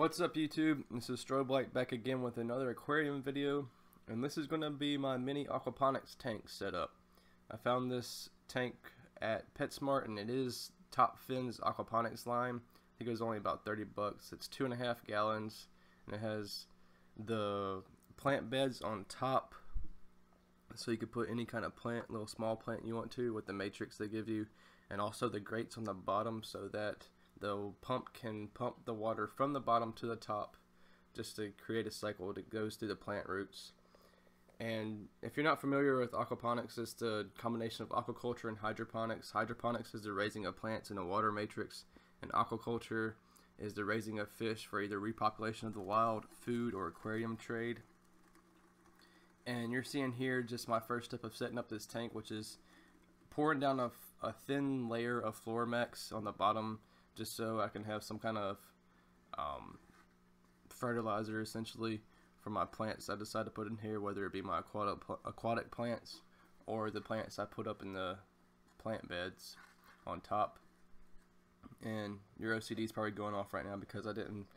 What's up YouTube? This is Strobe Light back again with another aquarium video, and this is going to be my mini aquaponics tank setup. I found this tank at PetSmart and it is Top Fin's aquaponics line. I think it was only about 30 bucks. It's 2.5 gallons and it has the plant beds on top, so you could put any kind of plant, little small plant you want to with the matrix they give you, and also the grates on the bottom so that the pump can pump the water from the bottom to the top just to create a cycle that goes through the plant roots. And if you're not familiar with aquaponics, it's the combination of aquaculture and hydroponics. Hydroponics is the raising of plants in a water matrix, and aquaculture is the raising of fish for either repopulation of the wild, food, or aquarium trade. And you're seeing here just my first step of setting up this tank, which is pouring down a thin layer of Floramex on the bottom just so I can have some kind of fertilizer essentially for my plants I decide to put in here, whether it be my aquatic plants or the plants I put up in the plant beds on top. And your OCD is probably going off right now because I didn't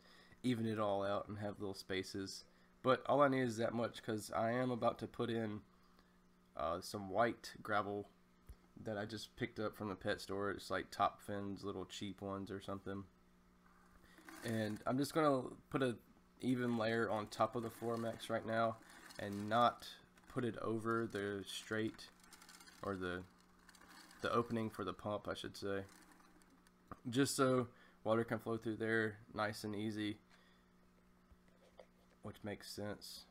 even it all out and have little spaces, but all I need is that much because I am about to put in some white gravel that I just picked up from the pet store. It's like Top Fin's little cheap ones or something, and I'm just gonna put a even layer on top of the Floramex right now and not put it over the straight or the opening for the pump, I should say, just so water can flow through there nice and easy, which makes sense.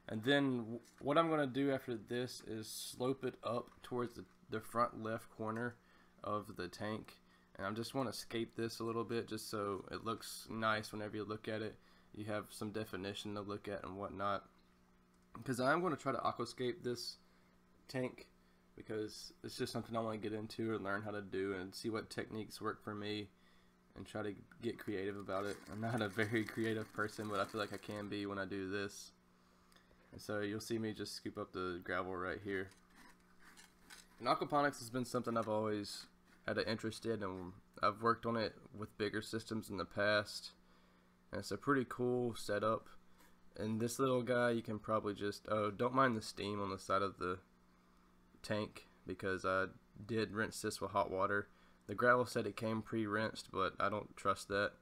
And then what I'm gonna do after this is slope it up towards the front left corner of the tank, and I just want to scape this a little bit just so it looks nice whenever you look at it. You have some definition to look at and whatnot, because I'm going to try to aquascape this tank because it's just something I want to get into and learn how to do and see what techniques work for me and try to get creative about it. I'm not a very creative person, but I feel like I can be when I do this. And so you'll see me just scoop up the gravel right here. And aquaponics has been something I've always had an interest in, and I've worked on it with bigger systems in the past. And it's a pretty cool setup. And this little guy, you can probably just, don't mind the steam on the side of the tank because I did rinse this with hot water. The gravel said it came pre-rinsed, but I don't trust that.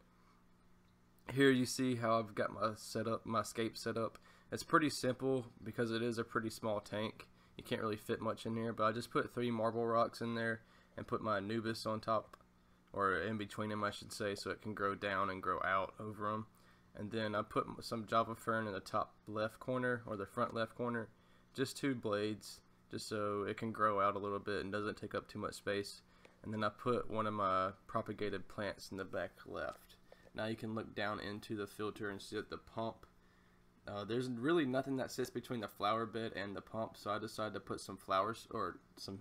Here you see how I've got my scape set up. It's pretty simple because it is a pretty small tank. You can't really fit much in here, but I just put 3 marble rocks in there and put my Anubis on top, or in between them I should say, so it can grow down and grow out over them. And then I put some Java Fern in the top left corner, or the front left corner, just 2 blades, just so it can grow out a little bit and doesn't take up too much space. And then I put one of my propagated plants in the back left. Now you can look down into the filter and see that the pump, there's really nothing that sits between the flower bed and the pump, so I decided to put some flowers, or some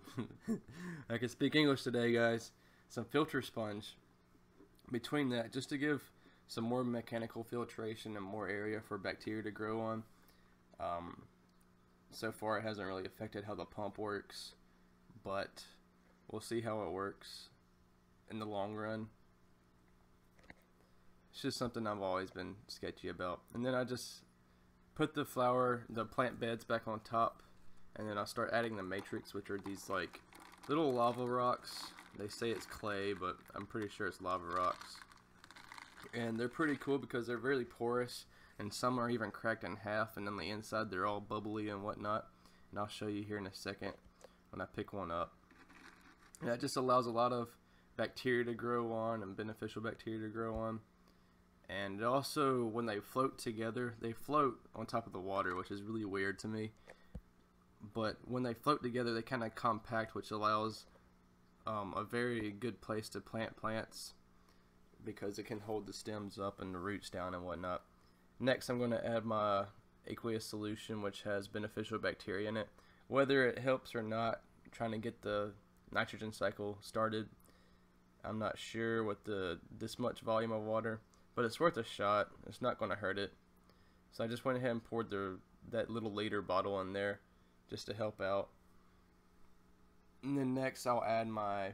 I can speak English today guys, some filter sponge between that just to give some more mechanical filtration and more area for bacteria to grow on. So far it hasn't really affected how the pump works, but we'll see how it works in the long run. It's just something I've always been sketchy about. And then I just put the plant beds back on top, and then I'll start adding the matrix, which are these like little lava rocks. They say it's clay, but I'm pretty sure it's lava rocks. And they're pretty cool because they're really porous, and some are even cracked in half, and on the inside they're all bubbly and whatnot. And I'll show you here in a second when I pick one up. And that just allows a lot of bacteria to grow on, and beneficial bacteria to grow on. And also, when they float together, they float on top of the water, which is really weird to me. But when they float together, they kind of compact, which allows a very good place to plant plants because it can hold the stems up and the roots down and whatnot. Next, I'm going to add my aqueous solution, which has beneficial bacteria in it. Whether it helps or not, trying to get the nitrogen cycle started, I'm not sure with this much volume of water. But it's worth a shot. It's not going to hurt it. So I just went ahead and poured that little liter bottle in there just to help out. And then next I'll add my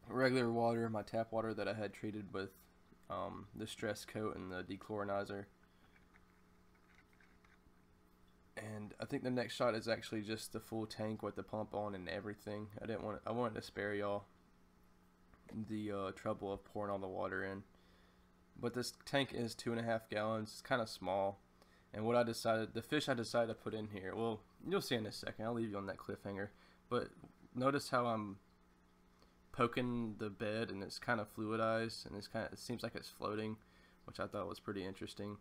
regular water, my tap water that I had treated with the stress coat and the dechlorinizer. And I think the next shot is actually just the full tank with the pump on and everything. I wanted to spare y'all the trouble of pouring all the water in. But this tank is 2.5 gallons. It's kind of small. And what the fish I decided to put in here, well, you'll see in a second. I'll leave you on that cliffhanger. But notice how I'm poking the bed and it's kind of fluidized and it seems like it's floating, which I thought was pretty interesting.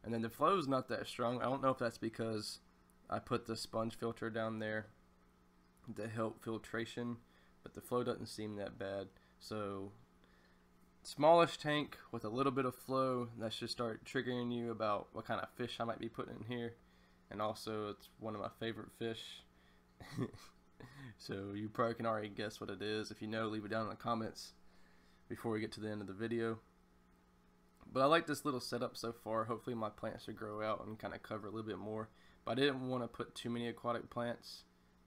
And then the flow is not that strong. I don't know if that's because I put the sponge filter down there to help filtration, but the flow doesn't seem that bad. So smallish tank with a little bit of flow, that should start triggering you about what kind of fish I might be putting in here. And also it's one of my favorite fish. So you probably can already guess what it is. If you know, leave it down in the comments before we get to the end of the video. But I like this little setup so far. Hopefully my plants will grow out and kind of cover a little bit more. But I didn't want to put too many aquatic plants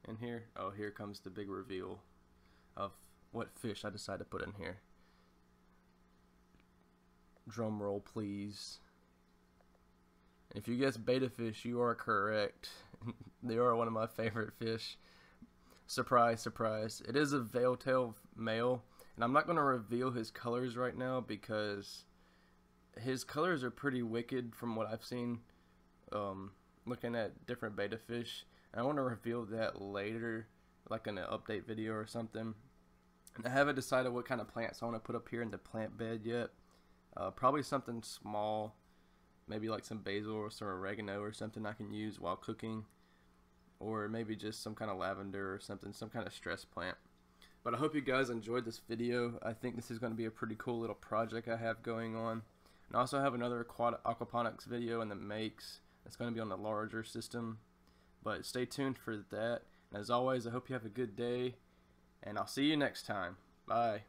in here. Oh, here comes the big reveal of what fish I decided to put in here. Drum roll, please. If you guess betta fish, you are correct. They are one of my favorite fish. Surprise, surprise. It is a veil-tailed male, and I'm not going to reveal his colors right now because his colors are pretty wicked from what I've seen looking at different betta fish. And I want to reveal that later, like in an update video or something. And I haven't decided what kind of plants I want to put up here in the plant bed yet. Probably something small, maybe like some basil or some oregano or something I can use while cooking. Or maybe just some kind of lavender or something, some kind of stress plant. But I hope you guys enjoyed this video. I think this is going to be a pretty cool little project I have going on. And I also have another aquaponics video in the makes. It's going to be on the larger system. But stay tuned for that. And as always, I hope you have a good day. And I'll see you next time. Bye.